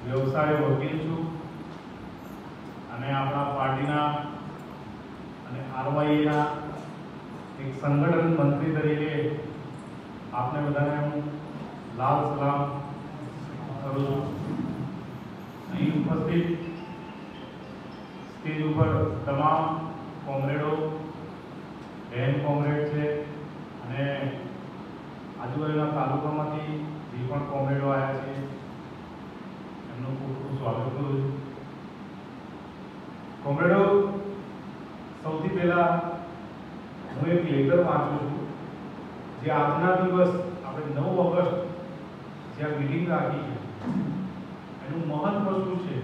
વ્યવસાય વકીલ છું અને આપણા પાર્ટીના અને આરવાઈના એક સંગઠન મંત્રી તરીકે આપને બધાને હું લાલ સલામ કરું છું। અહીં ઉપસ્થિત સ્ટેજ ઉપર તમામ કોમરેડો, બહેન કોમરેડ છે અને આજુબાજુના તાલુકામાંથી જે પણ કોમરેડો આવ્યા છે એમનું ખૂબ ખૂબ સ્વાગત કરું છું। કોમરેડો, સૌથી પહેલાં હું એક લેટર વાંચું છું જે આજના દિવસ આપણે 9 ઓગસ્ટ જે આ મીટિંગ રાખી છે એનું મહત્વ શું છે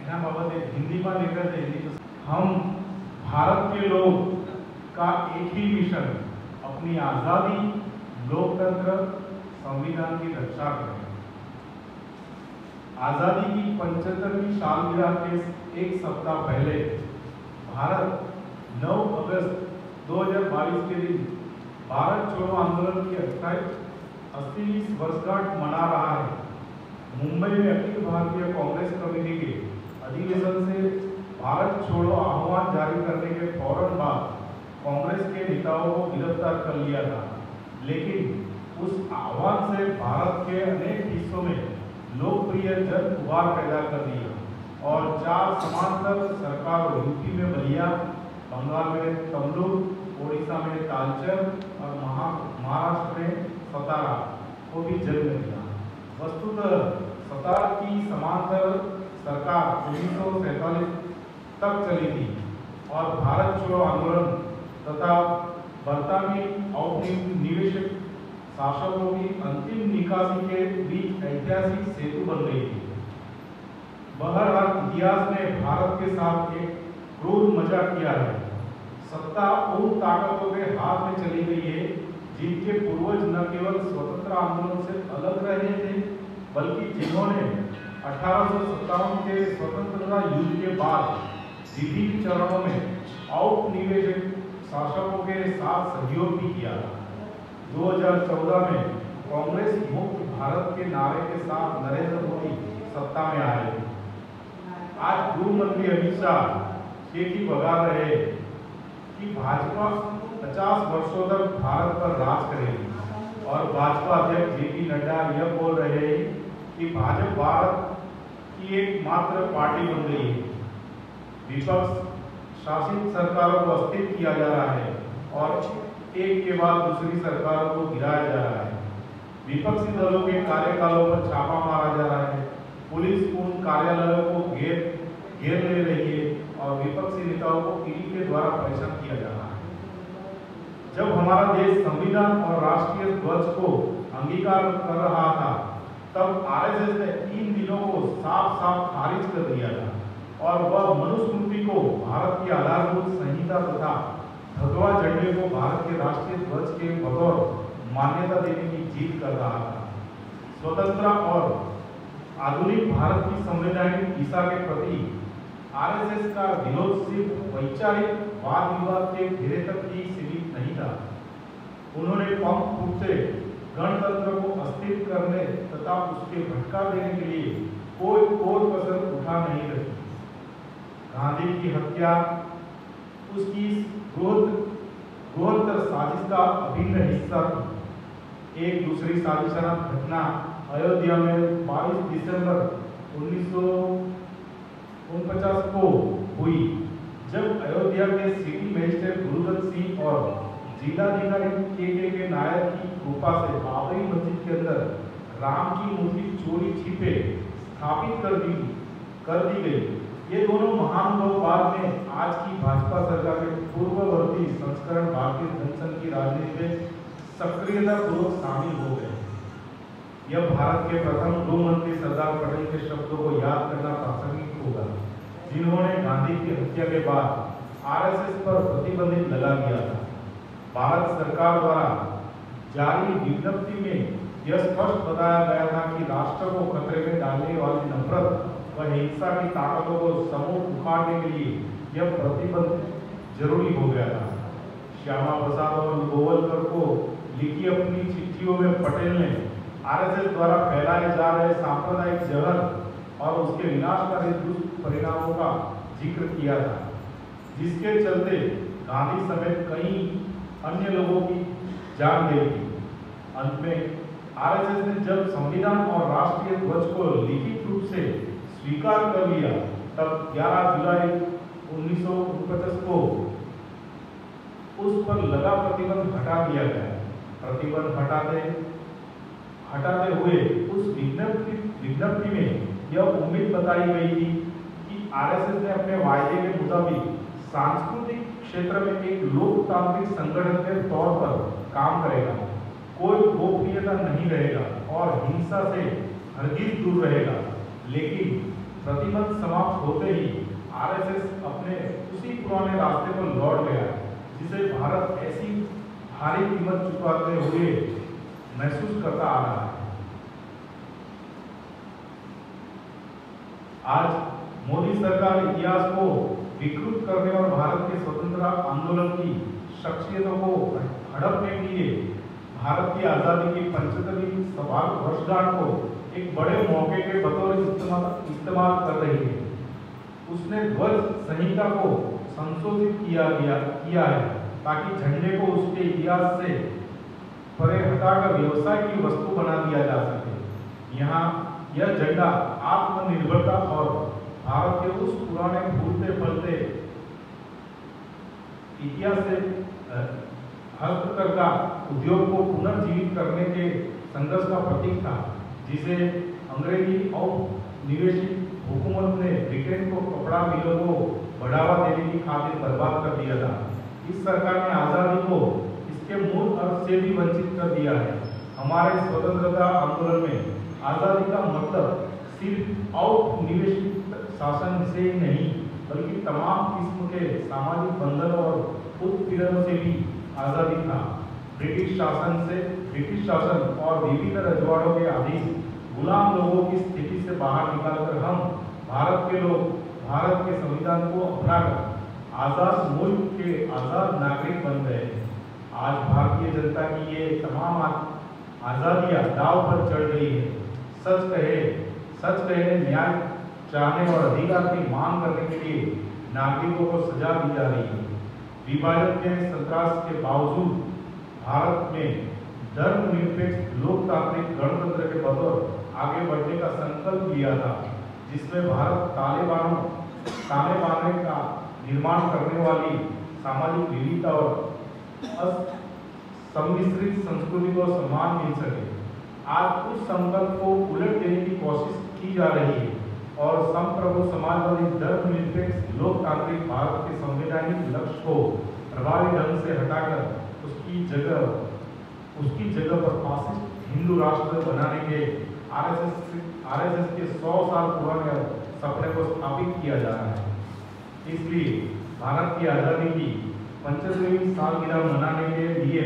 એના बाबत हिंदी में लेकर हिंदी। हम भारत के लोग का एक ही मिशन अपनी आज़ादी, लोकतंत्र, संविधान की रक्षा करें। आज़ादी की 75वीं सालगिरह के एक सप्ताह पहले भारत 9 अगस्त 2022 के दिन भारत छोड़ो आंदोलन की 80वीं वर्षगांठ मना रहा है। मुंबई में अखिल भारतीय कांग्रेस कमेटी के अधिवेशन से भारत छोड़ो आह्वान जारी करने के फौरन बाद कांग्रेस के नेताओं को गिरफ्तार कर लिया था, लेकिन उस आह्वान से भारत के अनेक हिस्सों में लोकप्रिय जन उबार पैदा कर दिया और 4 समांतर सरकारों यूपी में बलिया, बंगाल में तमलुक, ओडिशा में तालचर और महाराष्ट्र में सतारा को भी जन्म दिया। वस्तुतः सतारा की समांतर सरकार 1947 तक चली थी और भारत छोड़ो आंदोलन तथा बर्तानी औपनिवेशिक शासकों की अंतिम निकासी के बीच ऐतिहासिक सेतु बन गई थी। बहरहाल इतिहास ने भारत के साथ एक क्रूर मजाक किया है। सत्ता उन ताकतों के हाथ में चली गई है जिनके पूर्वज न केवल स्वतंत्र आंदोलन से अलग रहे थे, बल्कि जिन्होंने 1857 के स्वतंत्रता युद्ध के बाद विभिन्न चरणों में औपनिवेशिक शासकों के साथ सहयोग भी किया। 2014 में कांग्रेस मुक्त भारत के नारे के साथ नरेंद्र मोदी सत्ता में आए। आज गृह मंत्री अमित शाह ये की बगा रहे कि भाजपा 50 वर्षों तक भारत पर राज करेगी और भाजपा अध्यक्ष जेपी नड्डा यह बोल रहे हैं कि भाजपा भारत की एकमात्र पार्टी बन गई है। विपक्ष शासित सरकारों को अस्थिर किया जा रहा है और एक के बाद दूसरी सरकारों को गिराया जा रहा है। विपक्षी दलों के कार्यकालों पर छापा मारा जा रहा है, पुलिस उन कार्यालयों को घेर ले रही है और विपक्षी नेताओं को ईडी के द्वारा परेशान किया जा रहा है। जब हमारा देश संविधान और राष्ट्रीय ध्वज को अंगीकार कर रहा था, तब आरएसएस ने इन दिनों को साफ साफ खारिज कर दिया था और वह मनुस्मृति को, भारत की आधारभूत संहिता तथा भगवा झंडे को भारत के राष्ट्रीय ध्वज के बतौर मान्यता देने की जीत कर रहा था। स्वतंत्र और आधुनिक भारत की संवैधानिक दिशा के प्रति आरएसएस का विरोध सिर्फ वैचारिक वाद विवाद के घेरे तक ही सीमित नहीं था। उन्होंने पंख फूटते गणतंत्र को अस्थिर करने तथा उसके भटका देने के लिए कोई कसर उठा नहीं रखी। गांधी की हत्या उसकी बृहत्तर साजिश का अभिन्न हिस्सा थी। एक दूसरी साजिशाना घटना अयोध्या में 22 दिसंबर 1949 को हुई, जब अयोध्या के सिटी मजिस्ट्रेट गुरुदत्त सिंह और जिलाधिकारी के नायक की कृपा से बाबरी मस्जिद के अंदर राम की मूर्ति चोरी छिपे स्थापित कर दी गई। ये दोनों महानुभाव बाद में आज की भाजपा सरकार के पूर्ववर्ती संस्करण भारतीय जनसंघ की राजनीति में सक्रियता पूर्वक शामिल हो गए। यह भारत के प्रथम गृह मंत्री सरदार पटेल के शब्दों को याद करना प्रासंगिक होगा, जिन्होंने गांधी की हत्या के बाद आरएसएस पर प्रतिबंधित लगा दिया था। भारत सरकार द्वारा जारी विज्ञप्ति में यह स्पष्ट बताया गया था कि राष्ट्र को खतरे में डालने वाली नफरत व हिंसा की ताकतों को समूह उखाड़ने के लिए यह प्रतिबंध जरूरी हो गया था। श्यामा प्रसाद और गोवलकर को लिखी अपनी चिट्ठियों में पटेल ने आरएसएस द्वारा फैलाए जा रहे सांप्रदायिक जहर और उसके विनाशकारी दुष्परिणामों का जिक्र किया था, जिसके चलते गांधी समेत कई अन्य लोगों की जान गई थी। अंत में आरएसएस ने जब संविधान और राष्ट्रीय ध्वज को लिखित रूप से स्वीकार कर लिया, तब 11 जुलाई 1949 को उस पर लगा प्रतिबंध हटा दिया गया। प्रतिबंध हटाते हुए उस विज्ञप्ति में यह उम्मीद बताई गई थी कि आरएसएस ने अपने वायदे के मुताबिक सांस्कृतिक क्षेत्र में एक लोकतांत्रिक संगठन के तौर पर काम करेगा, कोई गोपनीयता नहीं रहेगा और हिंसा से हरगिज दूर रहेगा। लेकिन प्रतिबंध समाप्त होते ही आरएसएस अपने उसी पुराने रास्ते पर लौट गया, जिसे भारत ऐसी भारी कीमत चुकाते हुए महसूस करता आ रहा है। आज मोदी सरकार इतिहास को विकृत करने और भारत के स्वतंत्रता आंदोलन की शख्सियतों को हड़पने के लिए भारत की आजादी की 75वीं वर्षगांठ को एक बड़े मौके के बतौर इस्तेमाल कर रही है। उसने ध्वज संहिता को संशोधित किया है ताकि झंडे को उसके इतिहास से परे हटाकर व्यवसाय की वस्तु बना दिया जा सके। यहाँ यह झंडा आत्मनिर्भरता और भारत के उस पुराने फूलते फलते इतिहास से हस्तकरघा उद्योग को पुनर्जीवित करने के संघर्ष का प्रतीक था, जिसे अंग्रेजी औपनिवेशिक हुकूमत ने ब्रिटेन को कपड़ा मिलों को बढ़ावा देने की खातिर बर्बाद कर दिया था। इस सरकार ने आजादी को इसके मूल अर्थ से भी वंचित कर दिया है। हमारे स्वतंत्रता आंदोलन में आजादी का मतलब सिर्फ औपनिवेशिक शासन से ही नहीं, बल्कि तमाम किस्म के सामाजिक बंधन और उत्पीड़न से भी आजादी था। ब्रिटिश शासन और विभिन्न रजवाड़ों के अधीन गुलाम लोगों की स्थिति से बाहर निकालकर हम भारत के लोग भारत के संविधान को अपनाकर आजाद मुल्क के आजाद नागरिक बन गए। आज भारतीय जनता की ये तमाम आजादियां दांव पर चढ़ गई है। सच कहे न्याय चाहने और अधिकार की मांग करने के लिए नागरिकों को सजा दी जा रही है। विभाजन के संतरास के बावजूद भारत में धर्मनिरपेक्ष लोकतांत्रिक गणतंत्र के बतौर आगे बढ़ने का संकल्प लिया था, जिसमें भारत ताने बाने का निर्माण करने वाली सामाजिक विविधता और सम्मिश्रित संस्कृति को सम्मान मिल सके। आज उस संकल्प को उलट देने की कोशिश की जा रही है और संप्रभु समाजवादी धर्मनिरपेक्ष लोकतांत्रिक भारत के संवैधानिक लक्ष्य को प्रभावी ढंग से हटाकर उसकी जगह पर फासिस्ट हिंदू राष्ट्र बनाने के आरएसएस के 100 साल पुराने सपने को स्थापित किया जा रहा है। इसलिए भारत की आजादी की 75वीं सालगिरह मनाने के लिए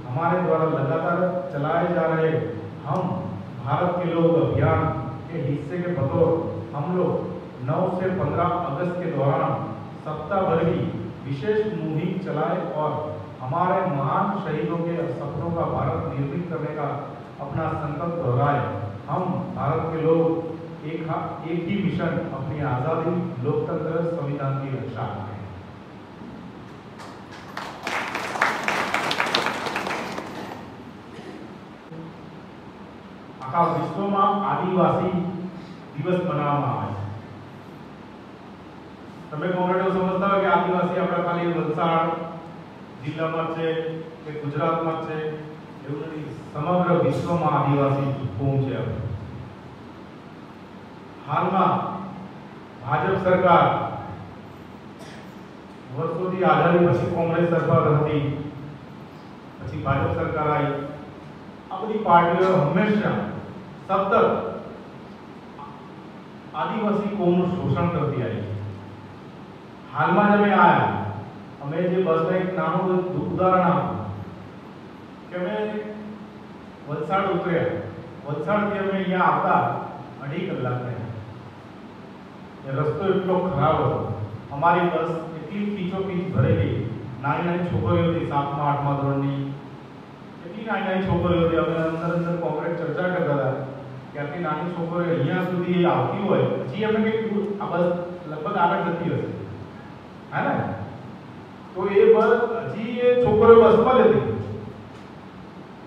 हमारे द्वारा लगातार चलाए जा रहे हम भारत के लोग अभियान के हिस्से के बतौर हम लोग 9 से 15 अगस्त के दौरान सप्ताह भर की विशेष मुहिम चलाए और हमारे महान शहीदों के सपनों का भारत निर्मित करने का अपना संकल्प दोहराए। हम भारत के लोग एक ही मिशन, अपनी आजादी, लोकतंत्र, संविधान की रक्षा करें। आखा विश्व में आदिवासी दिवस मनावવામાં આવે છે। તમે કોંગ્રેસો સમજતા હો કે આદિવાસી આપણા ખાલી વલસાડ જિલ્લામાં છે કે ગુજરાતમાં છે એવું નથી, સમગ્ર વિશ્વમાં આદિવાસી કોમ છે। હાલમાં ભાજપ સરકાર વર્ષોથી આઝાદી પછી કોંગ્રેસ સરકાર હતી, પછી ભાજપ સરકાર આવી। આ બધી પાર્ટીઓ હંમેશા સતત आदिवासी कौम शोषण करती आई। हाल में जब आया अमे जे बस में एक नानो उदाहरण आपू कि अमे वलसाड उतर्या, वलसाड थी अमे अहींया आवता 2.5 कलाक थया। रस्तो एटलो खराब हतो, अमारी बस एटली खीचोखीच भरेली, नानी छोकरीओ थी 7मा 8मा धोरणनी, एटली નાની છોકરીઓ હતી, અમે અંદર કોંગ્રેસ ચર્ચા કરતા હતા કે આટલી નાની છોકરીઓ અહીંયા સુધી આવતી હોય, પછી એમને કંઈક આ બસ લગભગ આગળ જતી હશે, હા ને? તો એ બસ હજી એ છોકરીઓ બસમાં હતી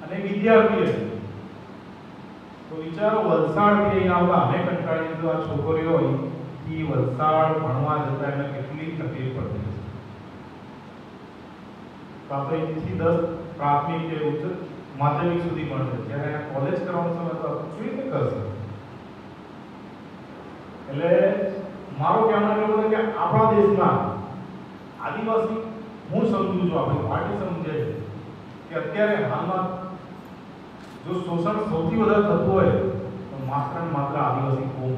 અને વિદ્યાર્થી હતી. તો વિચારો વલસાડથી અહીંયા આવતા અમે કંટાળી તો આ છોકરીઓ અહીંથી વલસાડ ભણવા જતા એમને કેટલી તકલીફ પડતી હશે. તો આપણે 10 પ્રાથમિક કે ઉચ્ચ માધ્યમિક સુધી ભણશે, જ્યારે કોલેજ કરવાનો સમય તો કેવી રીતે કરશે? એટલે મારો કહેવાનો એવું કે આપણા દેશમાં આદિવાસી, હું સમજુ છું, આપણી પાર્ટી સમજે છે કે અત્યારે હાલમાં જો શોષણ સૌથી વધારે થતું હોય તો માત્ર ને માત્ર આદિવાસી કોમ.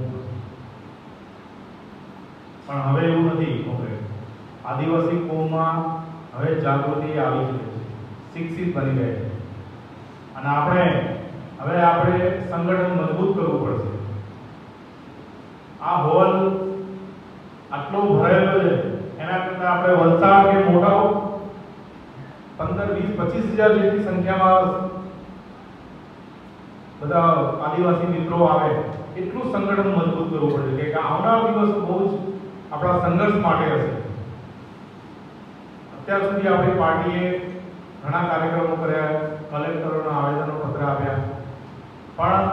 પણ હવે એવું નથી. કોંગ્રેસ આદિવાસી કોમમાં હવે જાગૃતિ આવી છે, શિક્ષિત બની ગઈ છે અને આપણે સંગઠન મજબૂત કરવું પડશે. આ હોલ આટલો ભરેલો છે, એના કરતા આપણે વલસાડ કે મોટા 15-20-25,000 જેટલી સંખ્યામાં બધા આદિવાસી મિત્રો આવે એટલું સંગઠન મજબૂત કરવું પડશે કે આવનાર દિવસ બહુ જ આપણા સંઘર્ષ માટે હશે. અત્યાર સુધી આપણી પાર્ટીએ ઘણા કાર્યક્રમો કર્યા, કલેક્ટરોના આવેદનો પત્ર આપ્યા, પણ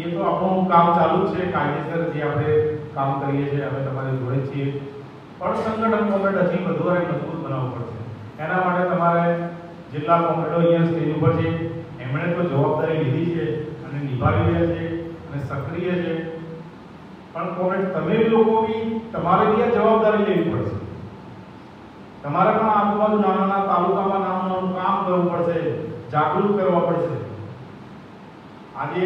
એ તો આપણું કામ ચાલુ છે, કાયદેસર જે આપણે કામ કરીએ છીએ, અમે તમારી જોડે છીએ. પણ સંગઠન કોંગ્રેસ હજી વધુ મજબૂત બનાવવું પડશે. એના માટે તમારે જિલ્લા કોંગ્રેસો અહીંયા સ્ટેજ ઉપર છે, એમણે તો જવાબદારી લીધી છે અને નિભાવી રહ્યા છે અને સક્રિય છે. પણ કોંગ્રેસ તમે લોકો બી તમારે બી આ જવાબદારી લેવી પડશે. તમારે પણ આજુબાજુ નાના તાલુકામાં નાનું કામ કરવું પડશે, જાગૃત કરવા પડશે. આજે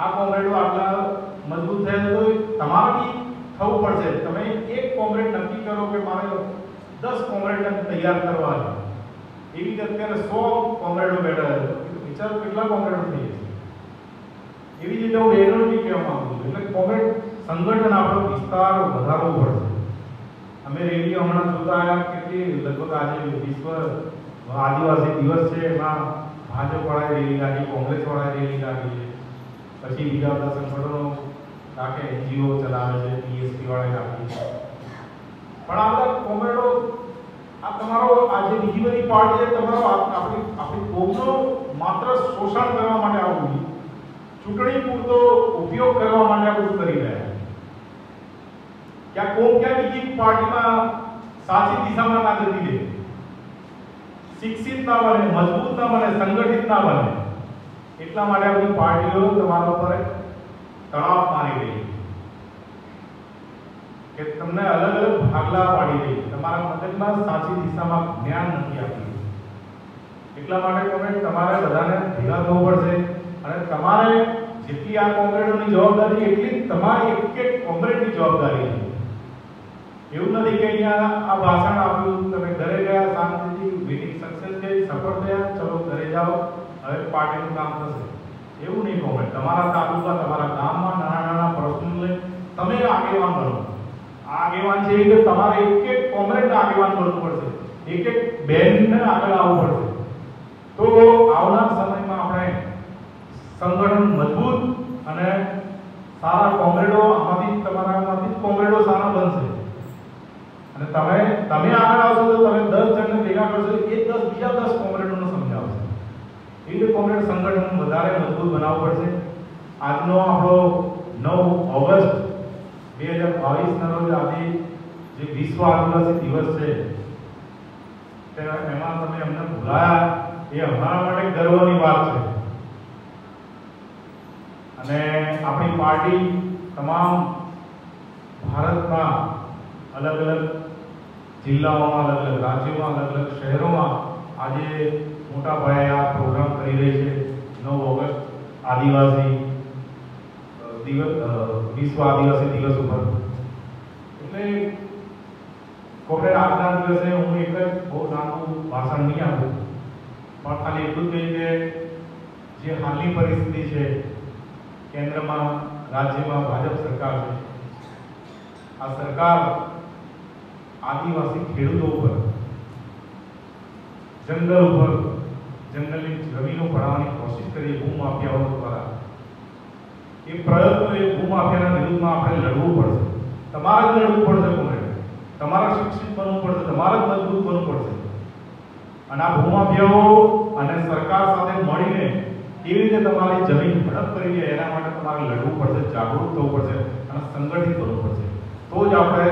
આ કોંગ્રેસો આટલા મજબૂત થયા તો તમારે બી થવું પડશે. તમે એક કોંગ્રેસ નક્કી કરો કે મારે 10 કોંગ્રેસને તૈયાર કરવા છે. એવી રીતે અત્યારે 100 કોંગ્રેસો બેઠા છે. વિચારો કેટલા કોંગ્રેસો થઈ જશે. એવી રીતે હું એનો બી કહેવા માંગુ છું. એટલે કોંગ્રેસ સંગઠન આપણો વિસ્તાર વધારવો પડશે. અમે રેડિયો હમણાં જોતા આવ્યા કેટલી લગભગ આજે વિશ્વ આદિવાસી દિવસ છે, એમાં ભાજપ વાળાએ રેલી કાઢી, કોંગ્રેસ વાળાએ રેલી કાઢી છે, પછી બીજા બધા સંગઠનો રાખે, એનજીઓ ચલાવે છે, પીએસપી વાળાએ કાઢી છે. પણ આ બધા કોંગ્રેસો, આ તમારો આજે બીજી બધી પાર્ટી તમારો આપણી કોમનો માત્ર શોષણ કરવા માટે આવું નહીં, ચૂંટણી પૂરતો ઉપયોગ કરવા માટે આવું કરી રહ્યા. क्या कोम क्या બીજી પાર્ટીમાં સાચી દિશામાં ના જતી રહે, શિક્ષિત ના બને, મજબૂત ના બને, સંગઠિત ના બને. એટલા માટે આપણી પાર્ટીઓ તમારા ઉપર તણાવ મારી રહી કે તમને અલગ અલગ ભાગલા પાડી રહી, તમારા મગજમાં સાચી દિશામાં જ્ઞાન નથી આપતું. એટલા માટે તમારે બધાને ભેગા થવું પડશે અને તમારે જેટલી આ કોંગ્રેસની જવાબદારી એટલી તમારી એક કોંગ્રેસની જવાબદારી છે. એવું નથી કે અહીંયા આ ભાષણ આપ્યું, તમે ઘરે ગયા, શાંતિથી મીટિંગ સક્સેસ થઈ, સફળ થયા, ચલો ઘરે જાઓ, હવે પાર્ટીનું કામ થશે. એવું નહીં કોંગ્રેસ. તમારા તાલુકા, તમારા ગામમાં નાના પ્રશ્નો લઈ તમે આગેવાન બનો. આ આગેવાન છે કે તમારે એક કોંગ્રેસના આગેવાન બનવું પડશે, એક બેનને આગળ આવવું પડશે. તો આવનાર સમયમાં આપણે સંગઠન મજબૂત અને સારા કોંગ્રેસો, તમારામાંથી કોંગ્રેસો સારા બનશે. અને તમે આગળ આવશો તો તમે 10 જણને ભેગા કરશો, એ 10 બીજા 10 કોંગ્રેસોને સમજાવશે. એ રીતે કોંગ્રેસ સંગઠન વધારે મજબૂત બનાવવું પડશે. આજનો આપણો 9 ઓગસ્ટ 2022 ના રોજ આજે જે વિશ્વ આદિવાસી દિવસ છે, એમાં તમે અમને ભૂલાયા, એ અમારા માટે ગર્વની વાત છે. અને આપણી પાર્ટી તમામ ભારતના અલગ અલગ જિલ્લાઓમાં, અલગ અલગ રાજ્યોમાં, અલગ અલગ શહેરોમાં આજે મોટા પાયે આ પ્રોગ્રામ કરી રહી છે. 9 ઓગસ્ટ આદિવાસી દિવસ, વિશ્વ આદિવાસી દિવસ ઉપર. એટલે કોંગ્રેસ આજના દિવસે હું એક જ બહુ નાનું ભાષણ નહીં આપું, પણ ખાલી એટલું જ કહી કે જે હાલની પરિસ્થિતિ છે, કેન્દ્રમાં રાજ્યમાં ભાજપ સરકાર છે, આ સરકાર આદિવાસી ખેડૂતો ઉપર, જંગલ ઉપર, જંગલની જમીનો ભરાવવાની કોશિશ કરી ભૂમાફિયાઓ દ્વારા, એ પ્રયત્નો એ ભૂમાફિયાના વિરુદ્ધમાં આપણે લડવું પડશે. તમારે જ લડવું પડશે કોંગ્રેસ, તમારે શિક્ષિત બનવું પડશે, તમારે જ મજબૂત બનવું પડશે. અને આ ભૂમાફિયાઓ અને સરકાર સાથે મળીને કેવી રીતે તમારી જમીન હડપ કરી લે એના માટે તમારે લડવું પડશે, જાગૃત થવું પડશે અને સંગઠિત થવું પડશે. તો જ આપણે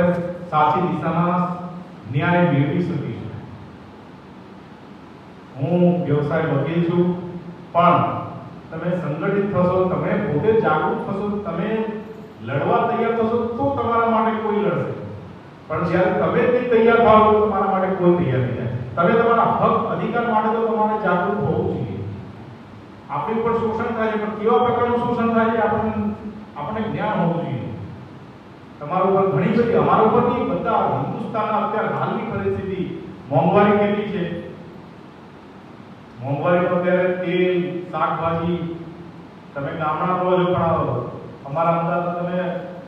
સાચી દિશામાં ન્યાય મેળવી શકીશું. હું વ્યવસાય વકીલ છું, પણ તમે સંગઠિત થશો, તમે પોતે જાગૃત થશો, તમે લડવા તૈયાર થશો તો તમારા માટે કોઈ લડશે. પણ જ્યારે તમે જ નહીં તૈયાર થાવ તો તમારા માટે કોઈ તૈયાર નહીં થાય. તમે તમારા હક અધિકાર માટે તો તમારે જાગૃત હોવું જોઈએ. આપણી ઉપર શોષણ થાય છે, પણ કેવા પ્રકારનું શોષણ થાય છે આપણને જ્ઞાન હોવું જોઈએ. તમારા ઉપર ઘણી બધી, અમારા ઉપર નહીં, બધા હિન્દુસ્તાનના અત્યારે હાલની પરિસ્થિતિ, મોંઘવારી કેટલી છે. મોંઘવારી તો અત્યારે તેલ, શાકભાજી, તમે ગામડા રહો છો પણ અમારા અમદાવાદ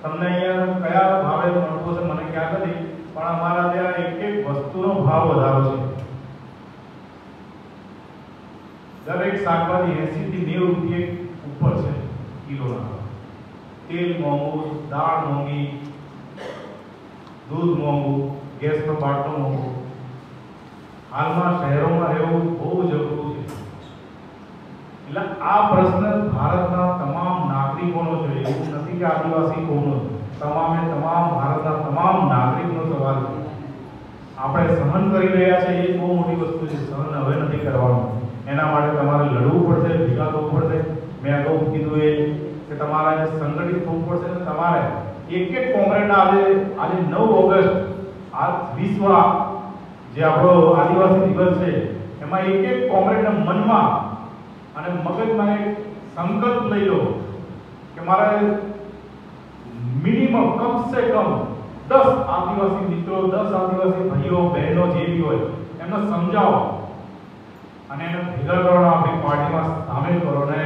તમને અહીંયા કયા ભાવે મળતો છે મને ખ્યાલ નથી, પણ અમારા ત્યાં એક એક વસ્તુનો ભાવ વધારો છે. દરેક શાકભાજી 80 થી 90 રૂપિયા ઉપર છે કિલોના. તેલ મોંઘું, દાળ મોંઘી, દૂધ મોંઘું, ગેસનો બાટલો મોંઘો. હાલમાં શહેરોમાં રહેવું બહુ જ અઘરું છે. એટલે આ પ્રશ્ન ભારતના તમામ નાગરિકોનો છે, એવું નથી કે આદિવાસી કોનો, તમામ ભારતના તમામ નાગરિકનો સવાલ છે. આપણે સહન કરી રહ્યા છે એ બહુ મોટી વસ્તુ છે. સહન હવે નથી કરવાનું. એના માટે તમારે લડવું પડશે, ભેગા થવું પડશે. મેં અગાઉ કીધું એ કે તમારે સંગઠિત થવું પડશે. તમારે એક એક કોંગ્રેસના આજે 9 ઓગસ્ટ આ વિશ્વ જે આપણો આદિવાસી દિવસ છે એમાં એક એક કોંગ્રેસના મનમાં અને મગજમાં એક સંકલ્પ લઈ લો કે મારે મિનિમમ કમ સે કમ 10 આદિવાસી મિત્રો, 10 આદિવાસી ભાઈઓ બહેનો જે બી હોય એમને સમજાવો અને એને ભેગા કરો, આપણી પાર્ટીમાં સામેલ કરો અને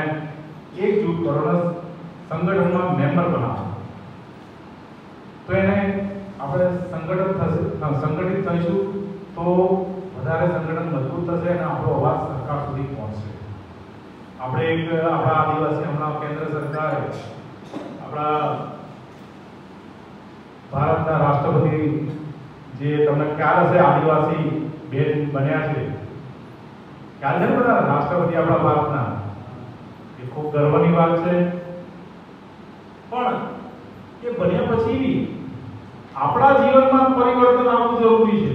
એકજૂટ કરો અને સંગઠનમાં મેમ્બર બનાવો. તો એને આપણે સંગઠિત થઈશું તો વધારે સંગઠન મજબૂત થશે અને આપણો અવાજ સરકાર સુધી પહોંચશે. આપણે આપણા આદિવાસી હમણાં કેન્દ્ર સરકારે આપણા ભારતના રાષ્ટ્રપતિ જે તમને ખ્યાલ હશે આદિવાસી બેન બન્યા છે, ખ્યાલ છે બધા રાષ્ટ્રપતિ આપણા ભારતના, એ ખૂબ ગર્વની વાત છે. પણ એ બન્યા પછી આપણા જીવનમાં પરિવર્તન આવવું જરૂરી છે.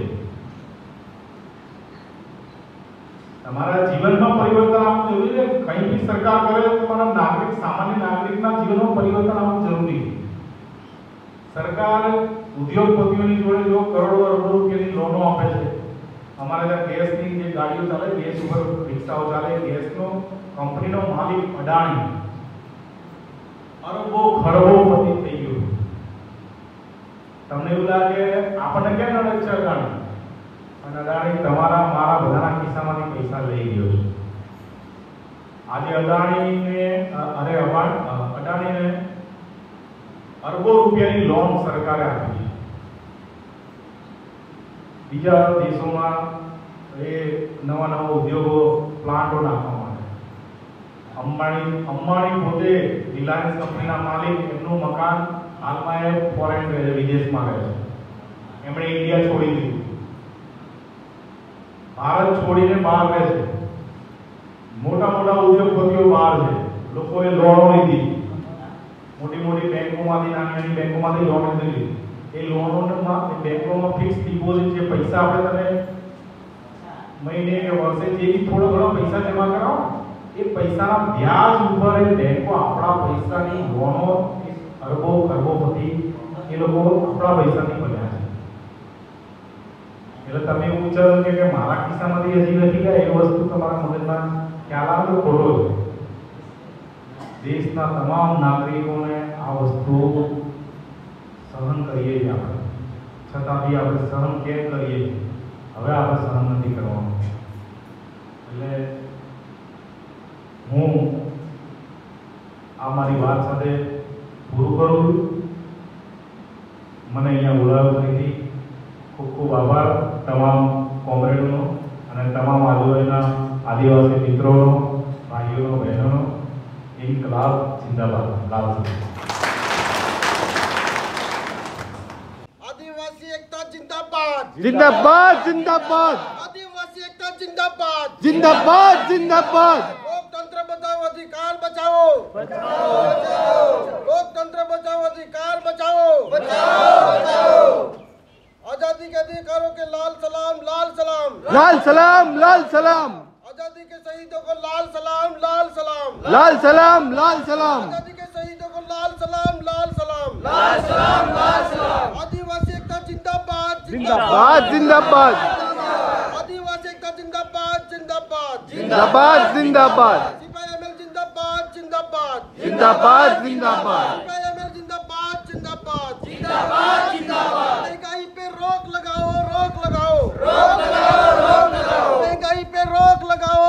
તમારા જીવનમાં પરિવર્તન આવવું જરૂરી છે. કંઈ બી સરકાર કરે તો તમારા સામાન્ય નાગરિકના જીવનમાં પરિવર્તન આવવું જરૂરી છે. સરકાર ઉદ્યોગપતિઓની જોડે જો કરોડો અરબો રૂપિયાની લોનો આપે છે. અમારે ત્યાં ગેસની જે ગાડીઓ ચાલે, ગેસ ઉપર રિક્ષાઓ ચાલે, ગેસનો કંપનીનો માલિક અડાણી અરબો ખરબોપતિ થઈ ગયો. તમને એવું લાગે આપણને કેમ નડે છે અડાણી? અને અડાણી તમારા મારા બધાના ખિસ્સામાંથી પૈસા લઈ ગયો છે. આજે અડાણીને અરબો રૂપિયાની લોન સરકારે આપી છે. બીજા દેશોમાં એ નવા ઉદ્યોગો, પ્લાન્ટો નાખવા માટે. અંબાણી પોતે રિલાયન્સ કંપનીના માલિક, એમનું મકાન હાલમાં એ ફોરેન વિદેશમાં રહે છે. એમણે ઇન્ડિયા છોડી દીધું, ભારત છોડીને બહાર રહે છે. મોટા ઉદ્યોગપતિઓ બહાર છે. લોકોએ લોનો લીધી, મોટી બેંકોમાંથી, નાની બેંકોમાંથી લોન લીધી. એ લોનોમાં બેંકોમાં ફિક્સ ડિપોઝિટ જે પૈસા આપણે તમે મહિને કે વર્ષે જે થોડો ઘણો પૈસા જમા કરાવો, એ પૈસાના વ્યાજ ઉપર એ બેંકો આપણા પૈસાની લોનો અરબોપતિ એ લોકો આપણા પૈસાની બન્યા છે. એટલે તમે એવું વિચારો કે મારા ખિસ્સામાંથી હજી નથી ગયા, એ વસ્તુ તમારા મગજમાં ખ્યાલ આવે તો ખોટો છે. દેશના તમામ નાગરિકોને આ વસ્તુ સહન કરીએ છીએ આપણે, છતાં બી આપણે સહન કેમ કરીએ? હવે આપણે સહન નથી કરવાનું. એટલે હું આ મારી વાત સાથે પૂરું કરું છું. મને અહીંયા બોલાવ્યો ફરીથી ખૂબ ખૂબ આભાર તમામ કોમ્રેડોનો અને તમામ આદિવાસીના आदिवासी मित्रों, भाइयों बहनों, इनकलाब जिंदाबाद। लाल सलाम। आदिवासी एकता जिंदाबाद जिंदाबाद जिंदाबाद आदिवासी एकता जिंदाबाद जिंदाबाद जिंदाबाद लोकतंत्र बचाओ अधिकार बचाओ लोकतंत्र बचाओ अधिकार बचाओ आजादी के अधिकारों के लाल सलाम लाल सलाम लाल सलाम लाल सलाम आजादी के शहीदों को लाल सलाम लाल सलाम लाल सलाम लाल सलाम आजादी के शहीदों को लाल सलाम लाल सलाम आदिवासी एकता जिंदाबाद जिंदाबाद जिंदाबाद आदिवासी एकता जिंदाबाद जिंदाबाद जिंदाबाद जिंदाबाद सिपाही एमएल जिंदाबाद जिंदाबाद जिंदाबाद जिंदाबाद सिपाही एमएल जिंदाबाद जिंदाबाद जिंदाबाद महंगाई पे रोक लगाओ महंगाई पे रोक लगाओ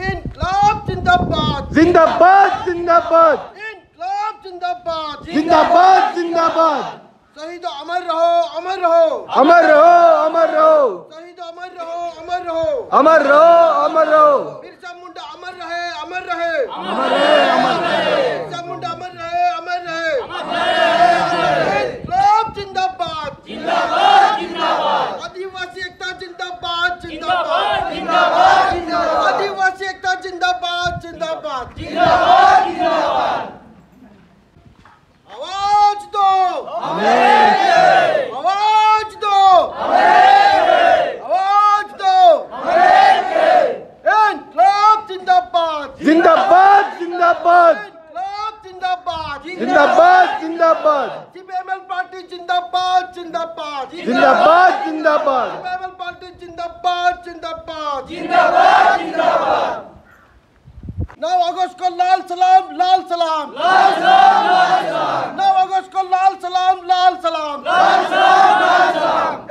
इनकलाब जिंदाबाद जिंदाबाद जिंदाबाद इनकलाब जिंदाबाद जिंदाबाद जिंदाबाद शहीदों अमर रहो अमर रहो अमर रहो अमर रहो शहीदों अमर रहो अमर रहो अमर रहो अमर रहो बिरसा मुंडा अमर रहे अमर रहे अमर रहे अमर रहे बिरसा मुंडा अमर रहे अमर रहे इनकलाब जिंदाबाद आदिवासी एकता जिंदाबाद आदिवासी एकता जिंदाबाद आवाज दो आवाज दो इनकलाब जिंदाबाद जिंदाबाद जिंदाबाद इनकलाब जिंदाबाद जिंदाबाद जिंदाबाद सीपीएमएल पार्टी जिंदाबाद जिंदाबाद जिंदाबाद जिंदाबाद सीपीएमएल पार्टी जिंदाबाद जिंदाबाद 9 अगस्त को लाल सलाम 9 अगस्त को लाल सलाम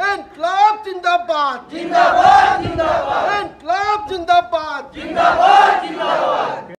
इनकलाब जिंदाबाद